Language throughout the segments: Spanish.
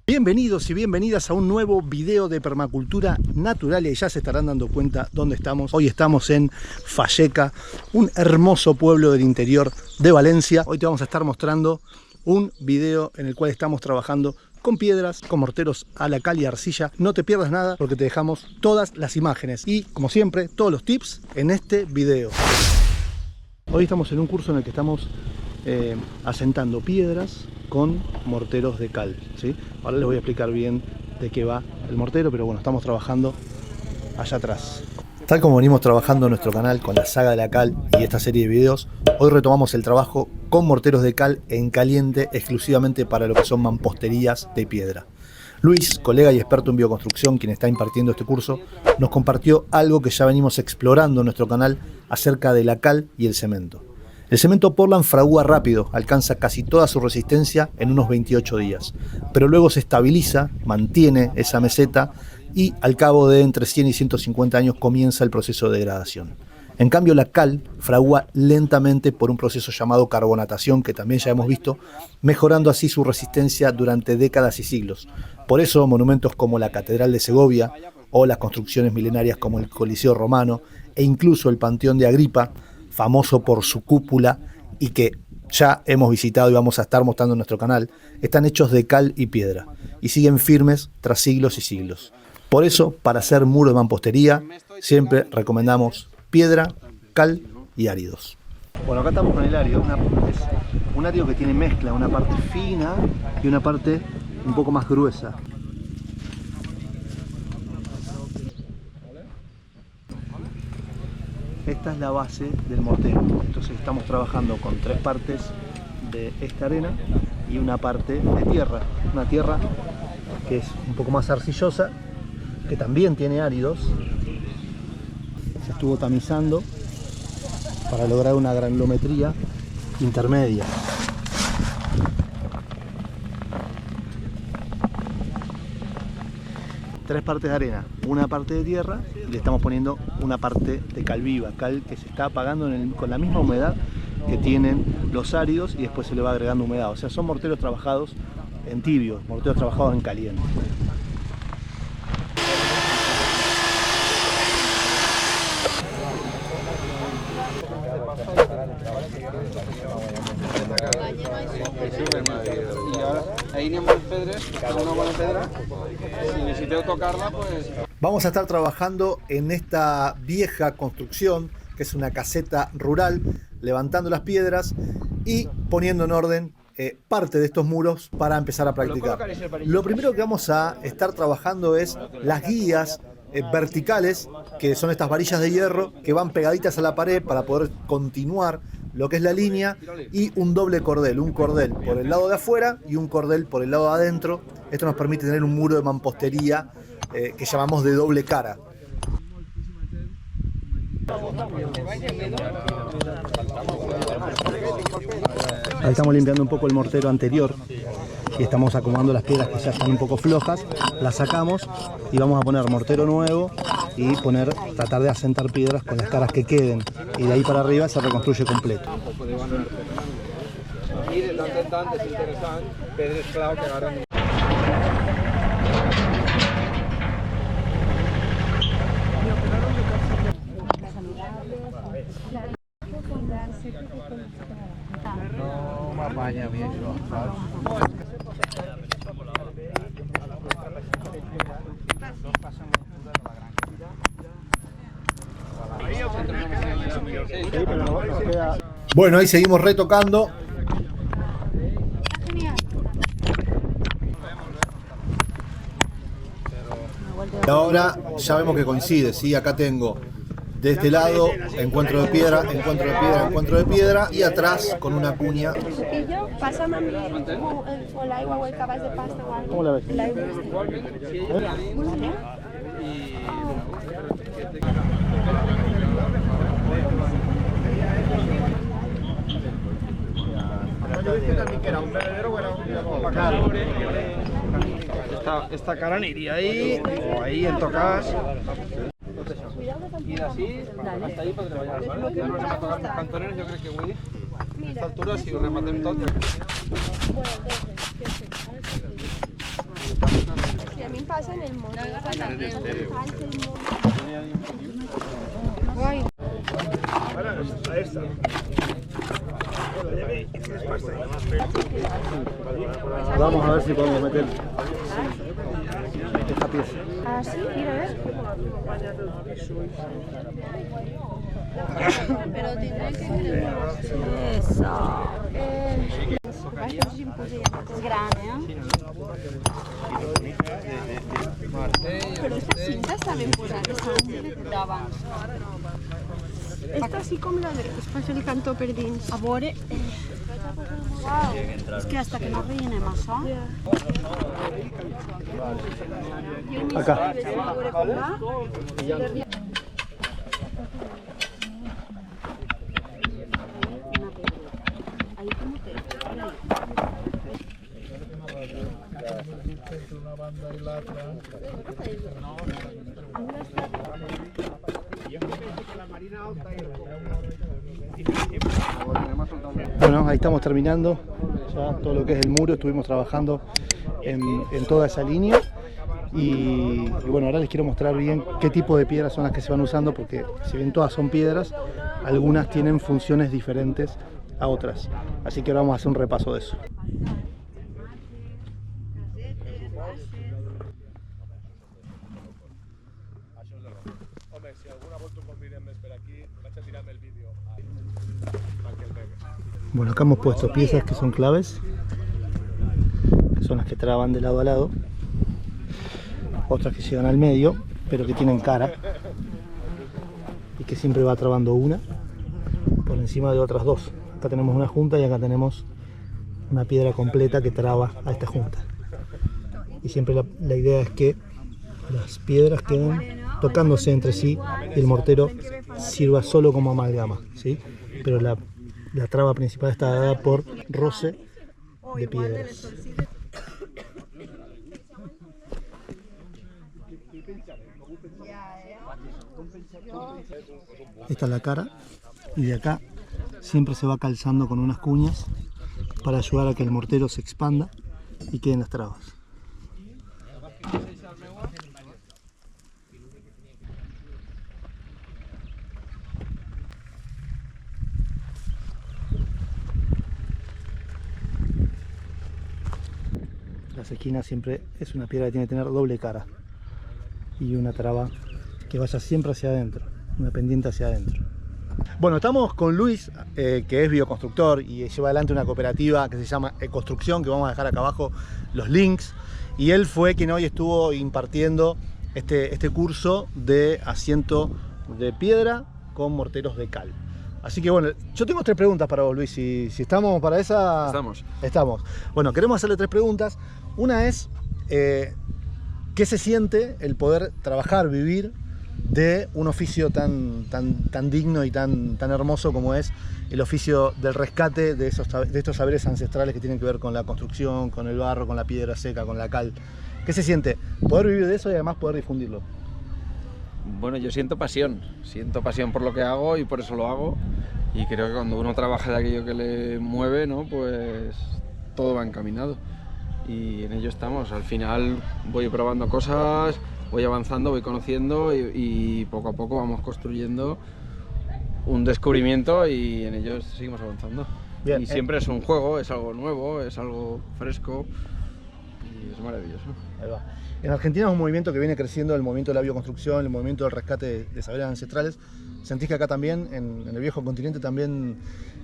Bienvenidos y bienvenidas a un nuevo video de permacultura natural y ya se estarán dando cuenta dónde estamos. Hoy estamos en Fayeca, un hermoso pueblo del interior de Valencia. Hoy te vamos a estar mostrando un video en el cual estamos trabajando con piedras, con morteros a la cal y arcilla. No te pierdas nada porque te dejamos todas las imágenes y, como siempre, todos los tips en este video. Hoy estamos en un curso en el que estamos asentando piedras con morteros de cal, ¿sí? Ahora les voy a explicar bien de qué va el mortero, pero bueno, estamos trabajando allá atrás. Tal como venimos trabajando en nuestro canal con la saga de la cal y esta serie de videos, hoy retomamos el trabajo con morteros de cal en caliente exclusivamente para lo que son mamposterías de piedra. Luis, colega y experto en bioconstrucción, quien está impartiendo este curso, nos compartió algo que ya venimos explorando en nuestro canal acerca de la cal y el cemento. El cemento Portland fragúa rápido, alcanza casi toda su resistencia en unos 28 días, pero luego se estabiliza, mantiene esa meseta y al cabo de entre 100 y 150 años comienza el proceso de degradación. En cambio, la cal fragúa lentamente por un proceso llamado carbonatación, que también ya hemos visto, mejorando así su resistencia durante décadas y siglos. Por eso, monumentos como la Catedral de Segovia o las construcciones milenarias como el Coliseo Romano e incluso el Panteón de Agripa, famoso por su cúpula y que ya hemos visitado y vamos a estar mostrando en nuestro canal, están hechos de cal y piedra y siguen firmes tras siglos y siglos. Por eso, para hacer muro de mampostería, siempre recomendamos piedra, cal y áridos. Bueno, acá estamos con el árido, es un árido que tiene mezcla, una parte fina y una parte un poco más gruesa. Esta es la base del mortero, entonces estamos trabajando con tres partes de esta arena y una parte de tierra, una tierra que es un poco más arcillosa, que también tiene áridos. Se estuvo tamizando para lograr una granulometría intermedia. Tres partes de arena, una parte de tierra y le estamos poniendo una parte de cal viva, cal que se está apagando con la misma humedad que tienen los áridos y después se le va agregando humedad. O sea, son morteros trabajados en tibio, morteros trabajados en caliente. Vamos a estar trabajando en esta vieja construcción que es una caseta rural, levantando las piedras y poniendo en orden parte de estos muros para empezar a practicar. Lo primero que vamos a estar trabajando es las guías verticales, que son estas varillas de hierro que van pegaditas a la pared para poder continuar lo que es la línea, y un doble cordel, un cordel por el lado de afuera y un cordel por el lado de adentro. Esto nos permite tener un muro de mampostería que llamamos de doble cara. Ahí estamos limpiando un poco el mortero anterior y estamos acomodando las piedras que ya están un poco flojas, las sacamos y vamos a poner mortero nuevo y tratar de asentar piedras con las caras que queden, y de ahí para arriba se reconstruye completo. I de tant en tant és interessant, pedres clau que agarren. No m'apanya a mi això, saps? Bueno, ahí seguimos retocando. Y ahora ya vemos que coincide, ¿sí? Acá tengo de este lado encuentro de piedra, encuentro de piedra, encuentro de piedra, y atrás con una cuña. Pásame a mí el agua o el cabal de pasta o algo. ¿Cómo la ves? Esta cara aniria ahí o ahí en tot cas. I d'ací hasta ahí per treballar, ¿vale? Ja no hem tocat cantoneres, jo crec que avui a aquesta altura si ho rematem tot. a mí me pasa en el mundo. Ahí está. Vamos a ver si podemos meter esta pieza. Ah, sí, mira, a ver. Pero tendré que... Eso. Es grande, ¿eh? Pero estas cintas saben posar davant. Esta sí com la de... És per això li canto per dins. A veure... És que hasta que no rellenem això... Acá. Bueno, ahí estamos terminando ya todo lo que es el muro. Estuvimos trabajando en toda esa línea y bueno, ahora les quiero mostrar bien qué tipo de piedras son las que se van usando, porque si bien todas son piedras, algunas tienen funciones diferentes a otras, así que ahora vamos a hacer un repaso de eso. Bueno, acá hemos puesto piezas que son claves, que son las que traban de lado a lado, otras que llegan al medio, pero que tienen cara y que siempre va trabando una por encima de otras dos. Acá tenemos una junta y acá tenemos una piedra completa que traba a esta junta. Y siempre la idea es que las piedras queden tocándose entre sí y el mortero sirva solo como amalgama, ¿sí? Pero la traba principal está dada por roce de piedras. Esta es la cara y de acá siempre se va calzando con unas cuñas para ayudar a que el mortero se expanda y queden las trabas. Las esquinas siempre es una piedra que tiene que tener doble cara y una traba que vaya siempre hacia adentro, una pendiente hacia adentro. Bueno, estamos con Luis, que es bioconstructor y lleva adelante una cooperativa que se llama Econstrucción, que vamos a dejar acá abajo los links, y él fue quien hoy estuvo impartiendo este curso de asiento de piedra con morteros de cal. Así que bueno, yo tengo 3 preguntas para vos, Luis. Si estamos para esa... Estamos. Bueno, queremos hacerle 3 preguntas. Una es, ¿qué se siente el poder trabajar, vivir de un oficio tan digno y tan hermoso como es el oficio del rescate de estos saberes ancestrales que tienen que ver con la construcción, con el barro, con la piedra seca, con la cal? ¿Qué se siente poder vivir de eso y además poder difundirlo? Bueno, yo siento pasión por lo que hago y por eso lo hago, y creo que cuando uno trabaja de aquello que le mueve, ¿no? Pues todo va encaminado y en ello estamos. Al final voy probando cosas, voy avanzando, voy conociendo y poco a poco vamos construyendo un descubrimiento y en ello seguimos avanzando. Bien, y siempre es un juego, es algo nuevo, es algo fresco y es maravilloso. Ahí va. En Argentina es un movimiento que viene creciendo, el movimiento de la bioconstrucción, el movimiento del rescate de saberes ancestrales. ¿Sentís que acá también, en el viejo continente, también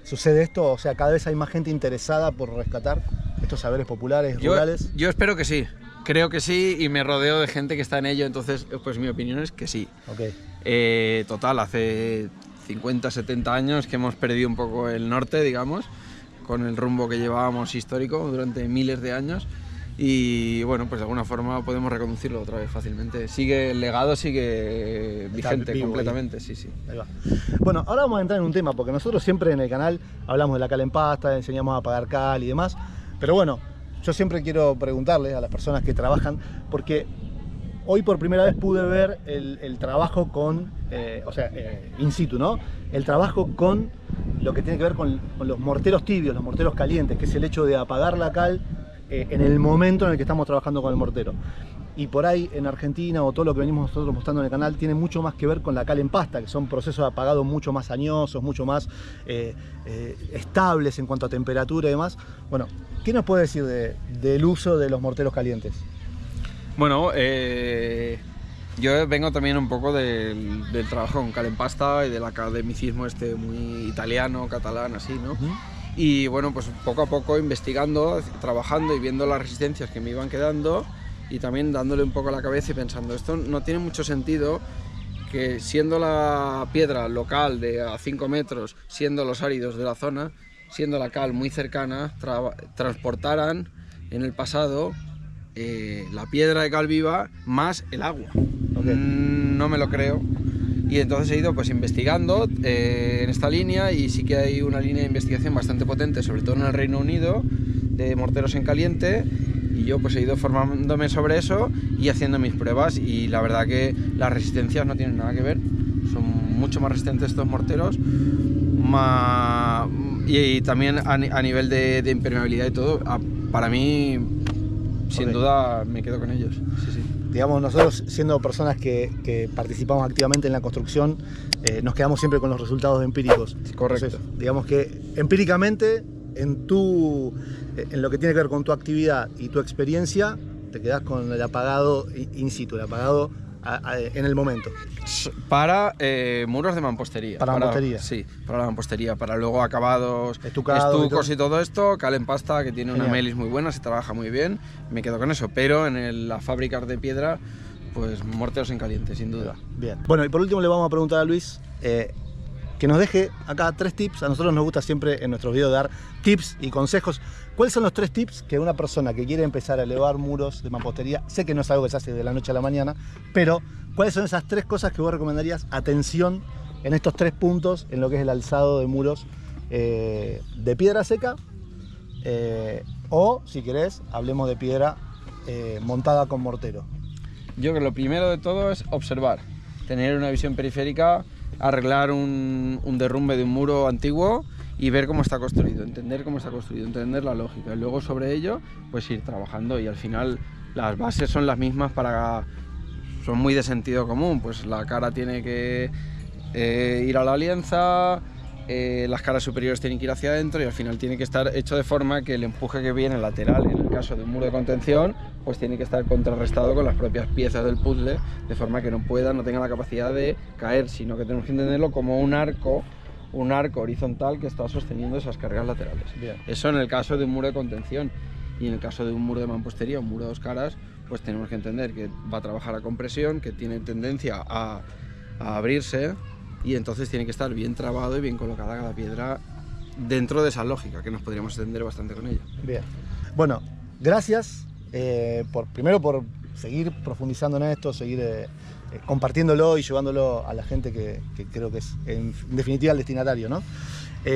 sucede esto? O sea, cada vez hay más gente interesada por rescatar estos saberes populares, rurales. Yo espero que sí, creo que sí, y me rodeo de gente que está en ello, entonces pues mi opinión es que sí. Okay. Total, hace 50, 70 años que hemos perdido un poco el norte, digamos, con el rumbo que llevábamos histórico durante miles de años. Y bueno, pues de alguna forma podemos reconducirlo otra vez fácilmente. El legado sigue vigente completamente, sí. Ahí va. Bueno, ahora vamos a entrar en un tema, porque nosotros siempre en el canal hablamos de la cal en pasta, enseñamos a apagar cal y demás. Pero bueno, yo siempre quiero preguntarle a las personas que trabajan, porque hoy por primera vez pude ver el trabajo con, in situ, ¿no? El trabajo con lo que tiene que ver con los morteros tibios, los morteros calientes, que es el hecho de apagar la cal en el momento en el que estamos trabajando con el mortero. y por ahí en Argentina o todo lo que venimos nosotros mostrando en el canal tiene mucho más que ver con la cal en pasta, que son procesos de apagado mucho más añosos, mucho más estables en cuanto a temperatura y demás. Bueno, ¿qué nos puede decir del uso de los morteros calientes? Bueno, yo vengo también un poco del trabajo con cal en pasta y del academicismo este muy italiano, catalán, así, ¿no? Y bueno, pues poco a poco investigando, trabajando y viendo las resistencias que me iban quedando y también dándole un poco a la cabeza y pensando, esto no tiene mucho sentido que siendo la piedra local de a 5 metros, siendo los áridos de la zona, siendo la cal muy cercana, transportaran en el pasado la piedra de cal viva más el agua. Okay. No me lo creo. Y entonces he ido pues investigando en esta línea, y sí que hay una línea de investigación bastante potente, sobre todo en el Reino Unido, de morteros en caliente, y yo pues he ido formándome sobre eso y haciendo mis pruebas, y la verdad que las resistencias no tienen nada que ver, son mucho más resistentes estos morteros, y también a nivel de impermeabilidad y todo, para mí sin duda me quedo con ellos. Sí, sí. Digamos, nosotros siendo personas que participamos activamente en la construcción, nos quedamos siempre con los resultados empíricos. Correcto. Entonces, digamos que empíricamente, en lo que tiene que ver con tu actividad y tu experiencia, te quedás con el apagado in situ, el apagado en el momento. Para muros de mampostería. Para mampostería. Sí, para la mampostería. Para luego acabados, estucos y todo esto, cal en pasta, que tiene una melis muy buena, se trabaja muy bien, me quedo con eso. Pero en las fábricas de piedra, pues morteros en caliente, sin duda. Bien. Bueno, y por último le vamos a preguntar a Luis que nos deje acá 3 tips. A nosotros nos gusta siempre en nuestros videos dar tips y consejos. ¿Cuáles son los 3 tips que una persona que quiere empezar a elevar muros de mampostería, sé que no es algo que se hace de la noche a la mañana, pero cuáles son esas 3 cosas que vos recomendarías? Atención en estos 3 puntos en lo que es el alzado de muros de piedra seca, o si querés hablemos de piedra montada con mortero. Yo creo que lo primero de todo es observar, tener una visión periférica, arreglar un derrumbe de un muro antiguo y ver cómo está construido, entender cómo está construido, entender la lógica, y luego sobre ello pues ir trabajando, y al final las bases son las mismas, son muy de sentido común, pues la cara tiene que ir a la alianza, las caras superiores tienen que ir hacia adentro, y al final tiene que estar hecho de forma que el empuje que viene lateral, en el caso de un muro de contención, pues tiene que estar contrarrestado con las propias piezas del puzzle, de forma que no tenga la capacidad de caer, sino que tenemos que entenderlo como un arco horizontal que está sosteniendo esas cargas laterales. Bien. Eso en el caso de un muro de contención, y en el caso de un muro de mampostería, un muro de 2 caras, pues tenemos que entender que va a trabajar a compresión, que tiene tendencia a abrirse, y entonces tiene que estar bien trabado y bien colocada cada piedra dentro de esa lógica, que nos podríamos entender bastante con ella. Bien. Bueno, gracias primero por seguir profundizando en esto, seguir compartiéndolo y llevándolo a la gente que creo que es en definitiva el destinatario, ¿no?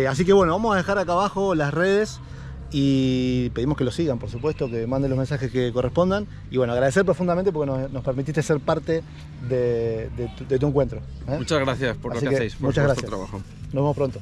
Así que bueno, vamos a dejar acá abajo las redes y pedimos que lo sigan, por supuesto, que manden los mensajes que correspondan, y bueno, agradecer profundamente porque nos permitiste ser parte de tu encuentro. Muchas gracias por lo que hacéis, por muchas gracias. Trabajo. Nos vemos pronto.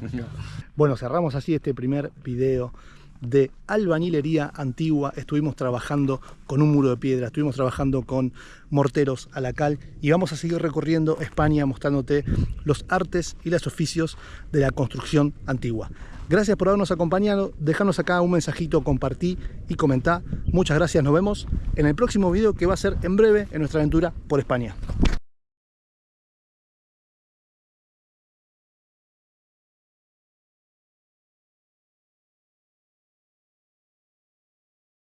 Bueno, cerramos así este primer video de albañilería antigua. Estuvimos trabajando con un muro de piedra, estuvimos trabajando con morteros a la cal, y vamos a seguir recorriendo España mostrándote los artes y los oficios de la construcción antigua. Gracias por habernos acompañado, dejanos acá un mensajito, compartí y comentá. Muchas gracias, nos vemos en el próximo video, que va a ser en breve en nuestra aventura por España.